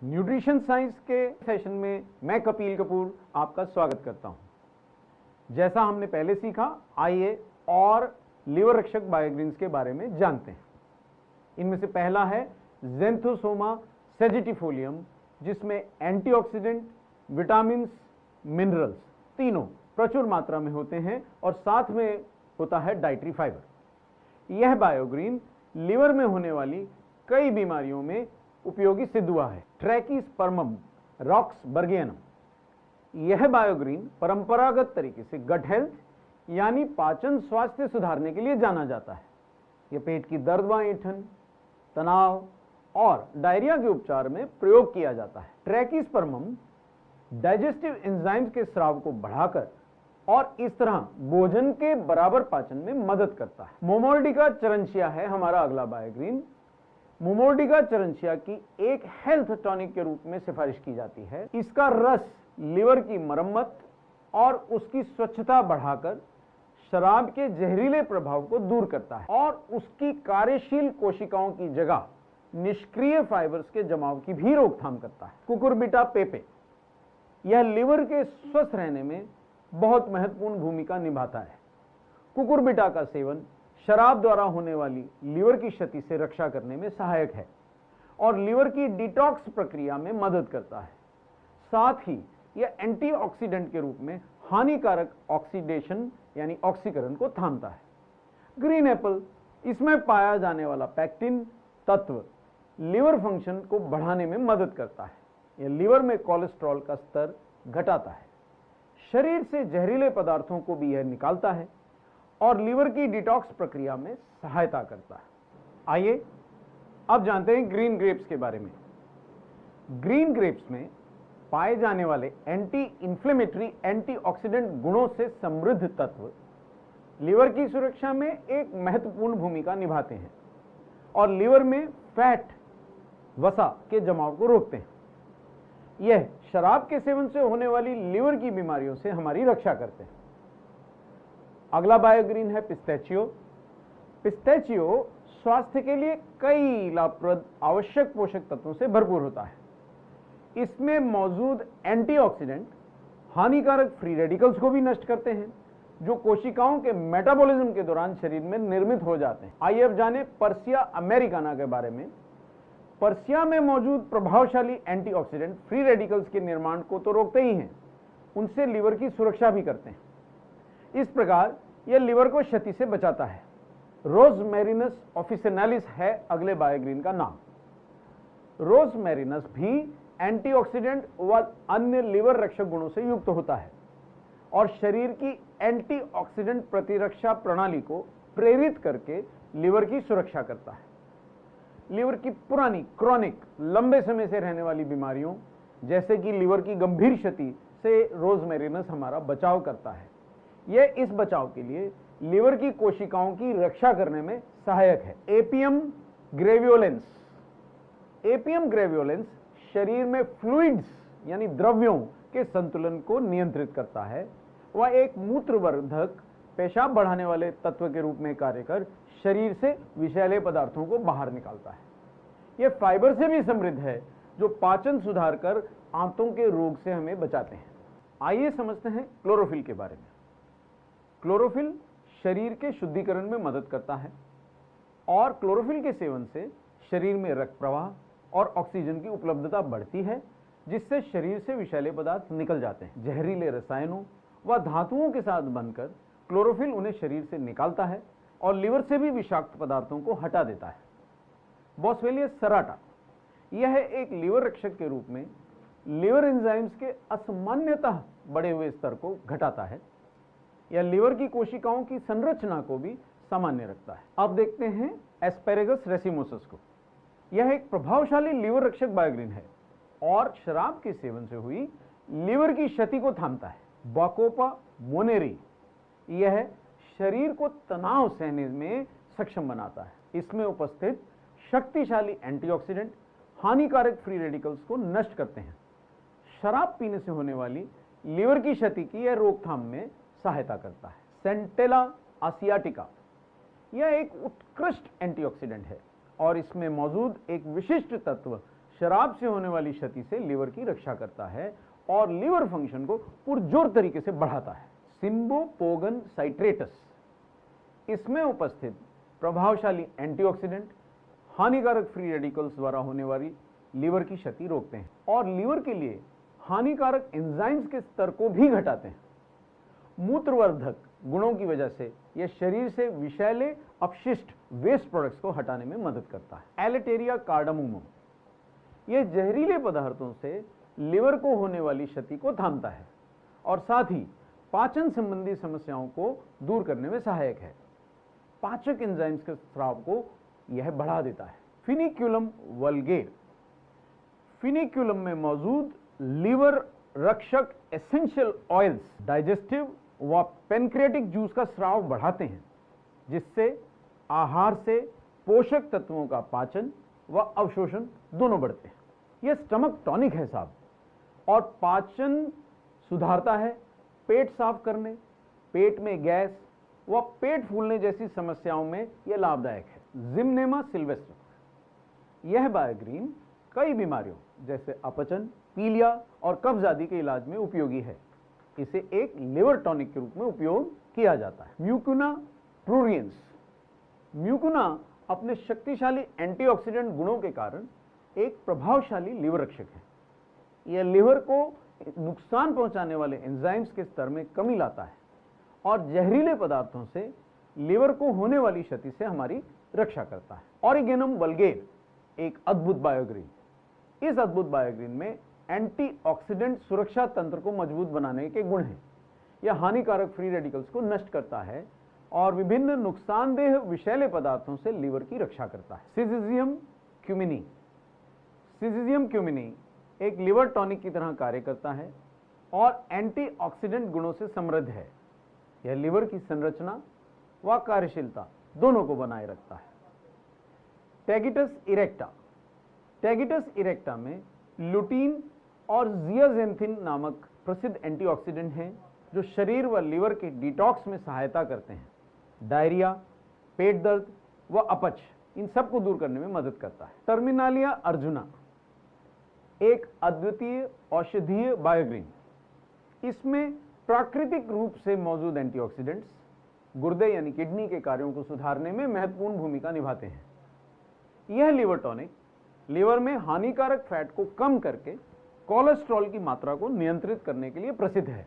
Nutrition science के session में मैं कपिल कपूर आपका स्वागत करता हूं। जैसा हमने पहले सीखा, आइए और लीवर रक्षक बायोग्रीन्स के बारे में जानते हैं। इनमें से पहला है ज़ैंथोसोमा सेजिटिफोलियम, जिसमें एंटीऑक्सीडेंट, विटामिन्स, मिनरल्स तीनों प्रचुर मात्रा में होते हैं और साथ में होता है डाइटरी फाइबर। यह बायोग्रीन लीवर में होने वाली कई बीमारियों में उपयोगी सिद्ध हुआ है। ट्रैकीस्पर्मम रॉक्सबर्गियनम, यह बायोग्रीन परंपरागत तरीके से गट हेल्थ यानी पाचन स्वास्थ्य सुधारने के लिए जाना जाता है। यह पेट की दर्द व ऐंठन, तनाव और डायरिया के उपचार में प्रयोग किया जाता है। ट्रैकीस्पर्मम डाइजेस्टिव एंजाइम्स के स्राव को बढ़ाकर और इस तरह भोजन के बराबर पाचन में मदद करता है। मोमोर्डिका चरंशिया है हमारा अगला बायोग्रीन। मोमोर्डिका चरंशिया की एक हेल्थ टॉनिक के रूप में सिफारिश की जाती है। इसका रस लीवर की मरम्मत और उसकी स्वच्छता बढ़ाकर शराब के जहरीले प्रभाव को दूर करता है और उसकी कार्यशील कोशिकाओं की जगह निष्क्रिय फाइबर्स के जमाव की भी रोकथाम करता है। कुकुरबिटा पेपे, यह लीवर के स्वस्थ रहने में बहुत महत्वपूर्ण भूमिका निभाता है। कुकुरबिटा का सेवन शराब द्वारा होने वाली लीवर की क्षति से रक्षा करने में सहायक है और लीवर की डिटॉक्स प्रक्रिया में मदद करता है। साथ ही यह एंटीऑक्सीडेंट के रूप में हानिकारक ऑक्सीडेशन यानी ऑक्सीकरण को थामता है। ग्रीन एप्पल, इसमें पाया जाने वाला पैक्टिन तत्व लीवर फंक्शन को बढ़ाने में मदद करता है। यह लीवर में कोलेस्ट्रॉल का स्तर घटाता है। शरीर से जहरीले पदार्थों को भी यह निकालता है और लीवर की डिटॉक्स प्रक्रिया में सहायता करता है। आइए अब जानते हैं ग्रीन ग्रेप्स के बारे में। ग्रीन ग्रेप्स में पाए जाने वाले एंटी इंफ्लेमेटरी, एंटीऑक्सीडेंट गुणों से समृद्ध तत्व लीवर की सुरक्षा में एक महत्वपूर्ण भूमिका निभाते हैं और लीवर में फैट, वसा के जमाव को रोकते हैं। यह शराब के सेवन से होने वाली लीवर की बीमारियों से हमारी रक्षा करते हैं। अगला बायोग्रीन है पिस्ताचियो। पिस्ताचियो स्वास्थ्य के लिए कई लाभप्रद आवश्यक पोषक तत्वों से भरपूर होता है। इसमें मौजूद एंटीऑक्सीडेंट हानिकारक फ्री रेडिकल्स को भी नष्ट करते हैं जो कोशिकाओं के मेटाबॉलिज्म के दौरान शरीर में निर्मित हो जाते हैं। आइए अब जानें पर्सिया अमेरिकाना के बारे में। पर्सिया में मौजूद प्रभावशाली एंटीऑक्सीडेंट फ्री रेडिकल्स के निर्माण को तो रोकते ही हैं, उनसे लीवर की सुरक्षा भी करते हैं। इस प्रकार यह लीवर को क्षति से बचाता है। रोजमेरिनस ऑफिसिनालिस है अगले बायोग्रीन का नाम। रोजमेरिनस भी एंटीऑक्सीडेंट व अन्य लीवर रक्षक गुणों से युक्त होता है और शरीर की एंटीऑक्सीडेंट प्रतिरक्षा प्रणाली को प्रेरित करके लीवर की सुरक्षा करता है। लीवर की पुरानी, क्रॉनिक, लंबे समय से रहने वाली बीमारियों जैसे कि लीवर की गंभीर क्षति से रोजमेरिनस हमारा बचाव करता है। यह इस बचाव के लिए लीवर की कोशिकाओं की रक्षा करने में सहायक है। एपियम ग्रेवियोलेंस, एपियम ग्रेवियोलेंस शरीर में फ्लूइड्स यानी द्रव्यों के संतुलन को नियंत्रित करता है। वह एक मूत्रवर्धक, पेशाब बढ़ाने वाले तत्व के रूप में कार्य कर शरीर से विषैले पदार्थों को बाहर निकालता है। यह फाइबर से भी समृद्ध है जो पाचन सुधार कर आंतों के रोग से हमें बचाते हैं। आइए समझते हैं क्लोरोफिल के बारे में। क्लोरोफिल शरीर के शुद्धिकरण में मदद करता है और क्लोरोफिल के सेवन से शरीर में रक्त प्रवाह और ऑक्सीजन की उपलब्धता बढ़ती है, जिससे शरीर से विषैले पदार्थ निकल जाते हैं। जहरीले रसायनों व धातुओं के साथ बनकर क्लोरोफिल उन्हें शरीर से निकालता है और लीवर से भी विषाक्त पदार्थों को हटा देता है। बॉस्वेलियस सराटा, यह एक लीवर रक्षक के रूप में लीवर एंजाइम्स के असामान्यतः बढ़े हुए स्तर को घटाता है। यह लीवर की कोशिकाओं की संरचना को भी सामान्य रखता है। अब देखते हैं एस्पेरेगस रेसिमोसस को। यह एक प्रभावशाली लीवर रक्षक बायोग्रीन है और शराब के सेवन से हुई लीवर की क्षति को थामता है। बाकोपा मोनेरी, यह शरीर को तनाव सहने में सक्षम बनाता है। इसमें उपस्थित शक्तिशाली एंटीऑक्सीडेंट हानिकारक फ्री रेडिकल्स को नष्ट करते हैं। शराब पीने से होने वाली लीवर की क्षति की यह रोकथाम में सहायता करता है। सेंटेला आसियाटिका, यह एक उत्कृष्ट एंटीऑक्सीडेंट है और इसमें मौजूद एक विशिष्ट तत्व शराब से होने वाली क्षति से लिवर की रक्षा करता है और लिवर फंक्शन को पुरजोर तरीके से बढ़ाता है। सिम्बोपोगन साइट्रेटस, इसमें उपस्थित प्रभावशाली एंटीऑक्सीडेंट हानिकारक फ्री रेडिकल्स द्वारा होने वाली लिवर की क्षति रोकते हैं और लिवर के लिए हानिकारक एंजाइम्स के स्तर को भी घटाते हैं। मूत्रवर्धक गुणों की वजह से यह शरीर से विषैले अपशिष्ट वेस्ट प्रोडक्ट्स को हटाने में मदद करता है। एलेटेरिया कार्डामोमम, यह जहरीले पदार्थों से लिवर को होने वाली क्षति को थामता है और साथ ही पाचन संबंधी समस्याओं को दूर करने में सहायक है। पाचक एंजाइम्स के स्राव को यह बढ़ा देता है। फिनिक्यूलम वल्गेर, फिनिक्यूलम में मौजूद लीवर रक्षक एसेंशियल ऑयल्स डाइजेस्टिव व पेनक्रियाटिक जूस का स्राव बढ़ाते हैं, जिससे आहार से पोषक तत्वों का पाचन व अवशोषण दोनों बढ़ते हैं। यह स्टमक टॉनिक है साहब और पाचन सुधारता है। पेट साफ करने, पेट में गैस व पेट फूलने जैसी समस्याओं में यह लाभदायक है। जिम्नेमा सिल्वेस्टर, यह बायोग्रीन कई बीमारियों जैसे अपचन, पीलिया और कब्ज आदि के इलाज में उपयोगी है। इसे एक लिवर टॉनिक के रूप में उपयोग किया जाता है। म्यूकुना प्रूरियंस, म्यूकुना अपने शक्तिशाली एंटीऑक्सीडेंट गुणों के कारण एक प्रभावशाली लिवर रक्षक है। यह लिवर को नुकसान पहुंचाने वाले एंजाइम्स के स्तर में कमी लाता है और जहरीले पदार्थों से लिवर को होने वाली क्षति से हमारी रक्षा करता है। ऑरिगेनम वल्गेर एक अद्भुत बायोग्रीन, इस अद्भुत बायोग्रीन में एंटीऑक्सीडेंट सुरक्षा तंत्र को मजबूत बनाने के गुण हैं। यह हानिकारक फ्री रेडिकल्स को नष्ट करता है और विभिन्न नुकसानदेह विषैले पदार्थों से लिवर की रक्षा करता है। सिजिजियम क्यूमिनी, सिजिजियम क्यूमिनी एक लिवर टॉनिक की तरह कार्य करता है और एंटीऑक्सीडेंट गुणों से समृद्ध है। यह लिवर की संरचना व कार्यशीलता दोनों को बनाए रखता है। टैगिटस इरेक्टा, टैगिटस इरेक्टा में लुटीन और जियाजेंथिन नामक प्रसिद्ध एंटीऑक्सीडेंट हैं जो शरीर व लिवर के डिटॉक्स में सहायता करते हैं। डायरिया, पेट दर्द व अपच, इन सब को दूर करने में मदद करता है। टर्मिनालिया अर्जुना एक अद्वितीय औषधीय बायोग्रीन, इसमें प्राकृतिक रूप से मौजूद एंटीऑक्सीडेंट्स गुर्दे यानी किडनी के कार्यों को सुधारने में महत्वपूर्ण भूमिका निभाते हैं। यह लिवर टॉनिक लिवर में हानिकारक फैट को कम करके कोलेस्ट्रॉल की मात्रा को नियंत्रित करने के लिए प्रसिद्ध है।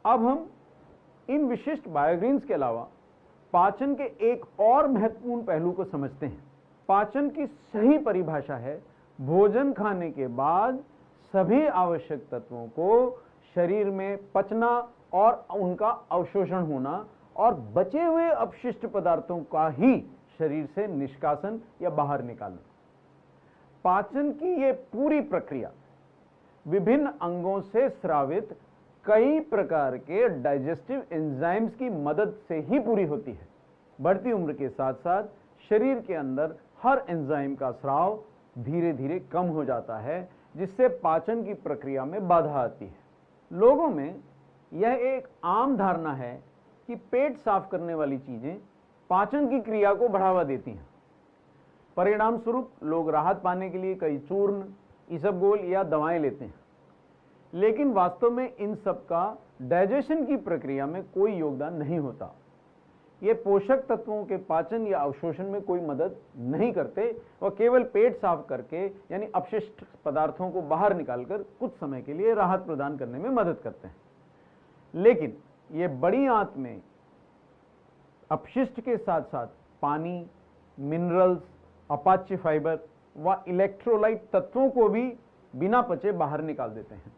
अब हम इन विशिष्ट बायोग्रीन्स के अलावा पाचन के एक और महत्वपूर्ण पहलू को समझते हैं। पाचन की सही परिभाषा है भोजन खाने के बाद सभी आवश्यक तत्वों को शरीर में पचना और उनका अवशोषण होना और बचे हुए अपशिष्ट पदार्थों का ही शरीर से निष्कासन या बाहर निकालना। पाचन की यह पूरी प्रक्रिया विभिन्न अंगों से स्रावित कई प्रकार के डाइजेस्टिव एंजाइम्स की मदद से ही पूरी होती है। बढ़ती उम्र के साथ साथ शरीर के अंदर हर एंजाइम का स्राव धीरे धीरे कम हो जाता है, जिससे पाचन की प्रक्रिया में बाधा आती है। लोगों में यह एक आम धारणा है कि पेट साफ करने वाली चीजें पाचन की क्रिया को बढ़ावा देती हैं। परिणाम स्वरूप लोग राहत पाने के लिए कई चूर्ण, इसबगोल या दवाएं लेते हैं, लेकिन वास्तव में इन सब का डाइजेशन की प्रक्रिया में कोई योगदान नहीं होता। ये पोषक तत्वों के पाचन या अवशोषण में कोई मदद नहीं करते, वह केवल पेट साफ करके यानी अपशिष्ट पदार्थों को बाहर निकालकर कुछ समय के लिए राहत प्रदान करने में मदद करते हैं। लेकिन ये बड़ी आंत में अपशिष्ट के साथ साथ पानी, मिनरल्स, अपाच्य फाइबर व इलेक्ट्रोलाइट तत्वों को भी बिना पचे बाहर निकाल देते हैं,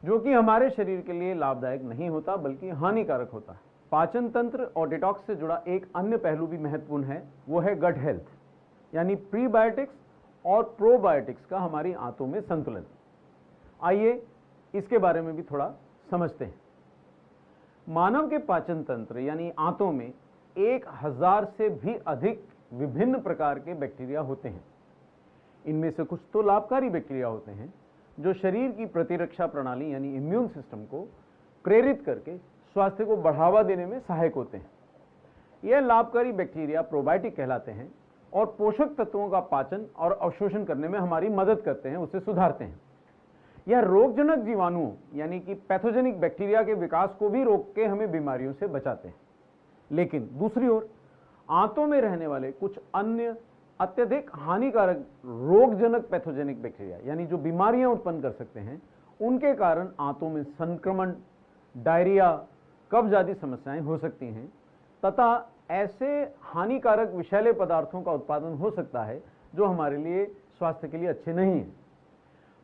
जो कि हमारे शरीर के लिए लाभदायक नहीं होता बल्कि हानिकारक होता है। पाचन तंत्र और डिटॉक्स से जुड़ा एक अन्य पहलू भी महत्वपूर्ण है, वो है गट हेल्थ, यानी प्रीबायोटिक्स और प्रोबायोटिक्स का हमारी आंतों में संतुलन। आइए इसके बारे में भी थोड़ा समझते हैं। मानव के पाचन तंत्र यानी आंतों में 1000 से भी अधिक विभिन्न प्रकार के बैक्टीरिया होते हैं। इनमें से कुछ तो लाभकारी बैक्टीरिया होते हैं जो शरीर की प्रतिरक्षा प्रणाली यानी इम्यून सिस्टम को प्रेरित करके स्वास्थ्य को बढ़ावा देने में सहायक होते हैं। यह लाभकारी बैक्टीरिया प्रोबायोटिक कहलाते हैं और पोषक तत्वों का पाचन और अवशोषण करने में हमारी मदद करते हैं, उसे सुधारते हैं। यह रोगजनक जीवाणुओं यानी कि पैथोजेनिक बैक्टीरिया के विकास को भी रोक के हमें बीमारियों से बचाते हैं। लेकिन दूसरी ओर आंतों में रहने वाले कुछ अन्य अत्यधिक हानिकारक रोगजनक पैथोजेनिक बैक्टीरिया यानी जो बीमारियां उत्पन्न कर सकते हैं, उनके कारण आंतों में संक्रमण, डायरिया, कब्ज आदि समस्याएं हो सकती हैं तथा ऐसे हानिकारक विषैले पदार्थों का उत्पादन हो सकता है जो हमारे लिए स्वास्थ्य के लिए अच्छे नहीं हैं।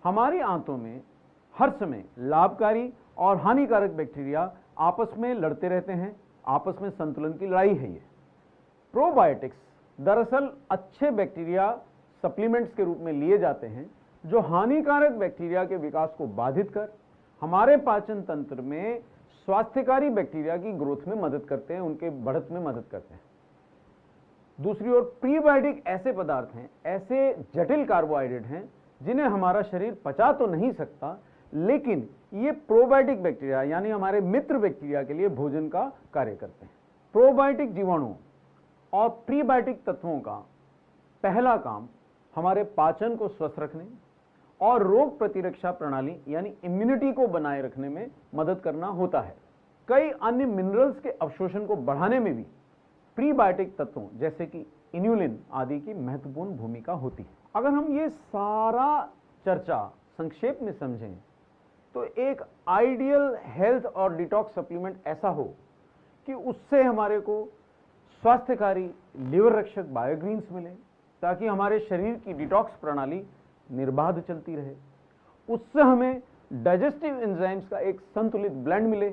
हमारी आंतों में हर समय लाभकारी और हानिकारक बैक्टीरिया आपस में लड़ते रहते हैं, आपस में संतुलन की लड़ाई है ये। प्रोबायोटिक्स दरअसल अच्छे बैक्टीरिया सप्लीमेंट्स के रूप में लिए जाते हैं जो हानिकारक बैक्टीरिया के विकास को बाधित कर हमारे पाचन तंत्र में स्वास्थ्यकारी बैक्टीरिया की ग्रोथ में मदद करते हैं, उनके बढ़त में मदद करते हैं। दूसरी ओर प्रीबायोटिक ऐसे पदार्थ हैं, ऐसे जटिल कार्बोहाइड्रेट हैं जिन्हें हमारा शरीर पचा तो नहीं सकता, लेकिन ये प्रोबायोटिक बैक्टीरिया यानी हमारे मित्र बैक्टीरिया के लिए भोजन का कार्य करते हैं। प्रोबायोटिक जीवाणुओं और प्रीबायोटिक तत्वों का पहला काम हमारे पाचन को स्वस्थ रखने और रोग प्रतिरक्षा प्रणाली यानी इम्यूनिटी को बनाए रखने में मदद करना होता है। कई अन्य मिनरल्स के अवशोषण को बढ़ाने में भी प्रीबायोटिक तत्वों जैसे कि इन्युलिन आदि की महत्वपूर्ण भूमिका होती है। अगर हम ये सारा चर्चा संक्षेप में समझें तो एक आइडियल हेल्थ और डिटॉक्स सप्लीमेंट ऐसा हो कि उससे हमारे को स्वास्थ्यकारी लिवर रक्षक बायोग्रीन्स मिले ताकि हमारे शरीर की डिटॉक्स प्रणाली निर्बाध चलती रहे। उससे हमें डाइजेस्टिव एंजाइम्स का एक संतुलित ब्लेंड मिले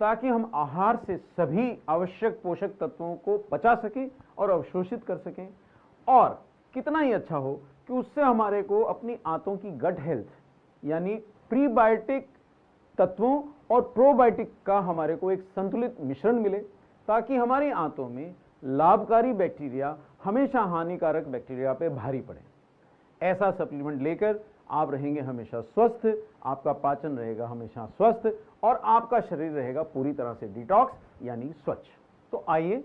ताकि हम आहार से सभी आवश्यक पोषक तत्वों को पचा सकें और अवशोषित कर सकें। और कितना ही अच्छा हो कि उससे हमारे को अपनी आंतों की गट हेल्थ यानी प्रीबायोटिक तत्वों और प्रोबायोटिक का हमारे को एक संतुलित मिश्रण मिले ताकि हमारी आंतों में लाभकारी बैक्टीरिया हमेशा हानिकारक बैक्टीरिया पे भारी पड़े। ऐसा सप्लीमेंट लेकर आप रहेंगे हमेशा स्वस्थ, आपका पाचन रहेगा हमेशा स्वस्थ और आपका शरीर रहेगा पूरी तरह से डिटॉक्स यानी स्वच्छ। तो आइए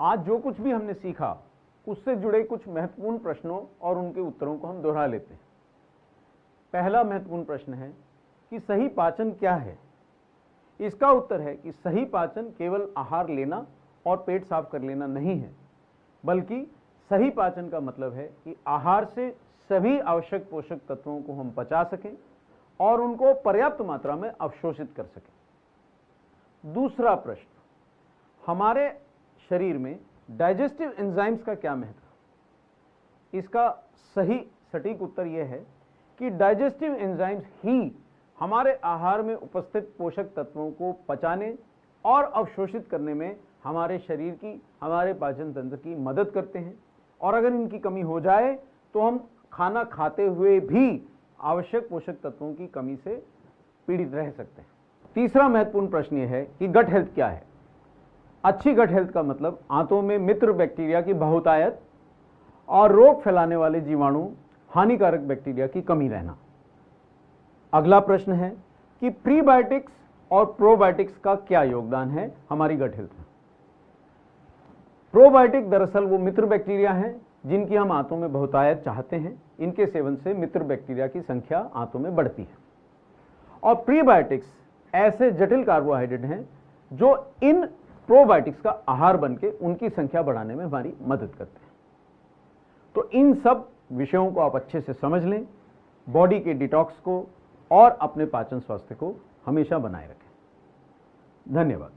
आज जो कुछ भी हमने सीखा उससे जुड़े कुछ महत्वपूर्ण प्रश्नों और उनके उत्तरों को हम दोहरा लेते हैं। पहला महत्वपूर्ण प्रश्न है कि सही पाचन क्या है। इसका उत्तर है कि सही पाचन केवल आहार लेना और पेट साफ कर लेना नहीं है, बल्कि सही पाचन का मतलब है कि आहार से सभी आवश्यक पोषक तत्वों को हम पचा सकें और उनको पर्याप्त मात्रा में अवशोषित कर सकें। दूसरा प्रश्न, हमारे शरीर में डाइजेस्टिव एंजाइम्स का क्या महत्व। इसका सही सटीक उत्तर यह है कि डाइजेस्टिव एंजाइम्स ही हमारे आहार में उपस्थित पोषक तत्वों को पचाने और अवशोषित करने में हमारे शरीर की, हमारे पाचन तंत्र की मदद करते हैं। और अगर इनकी कमी हो जाए तो हम खाना खाते हुए भी आवश्यक पोषक तत्वों की कमी से पीड़ित रह सकते हैं। तीसरा महत्वपूर्ण प्रश्न यह है कि गट हेल्थ क्या है। अच्छी गट हेल्थ का मतलब आंतों में मित्र बैक्टीरिया की बहुतायत और रोग फैलाने वाले जीवाणु, हानिकारक बैक्टीरिया की कमी रहना। अगला प्रश्न है कि प्रीबायोटिक्स और प्रोबायोटिक्स का क्या योगदान है हमारी गट हेल्थ में। प्रोबायोटिक दरअसल वो मित्र बैक्टीरिया हैं जिनकी हम आंतों में बहुतायत चाहते हैं। इनके सेवन से मित्र बैक्टीरिया की संख्या आंतों में बढ़ती है। और प्रीबायोटिक्स ऐसे जटिल कार्बोहाइड्रेट हैं जो इन प्रोबायोटिक्स का आहार बनके उनकी संख्या बढ़ाने में हमारी मदद करते हैं। तो इन सब विषयों को आप अच्छे से समझ लें, बॉडी के डिटॉक्स को और अपने पाचन स्वास्थ्य को हमेशा बनाए रखें। धन्यवाद।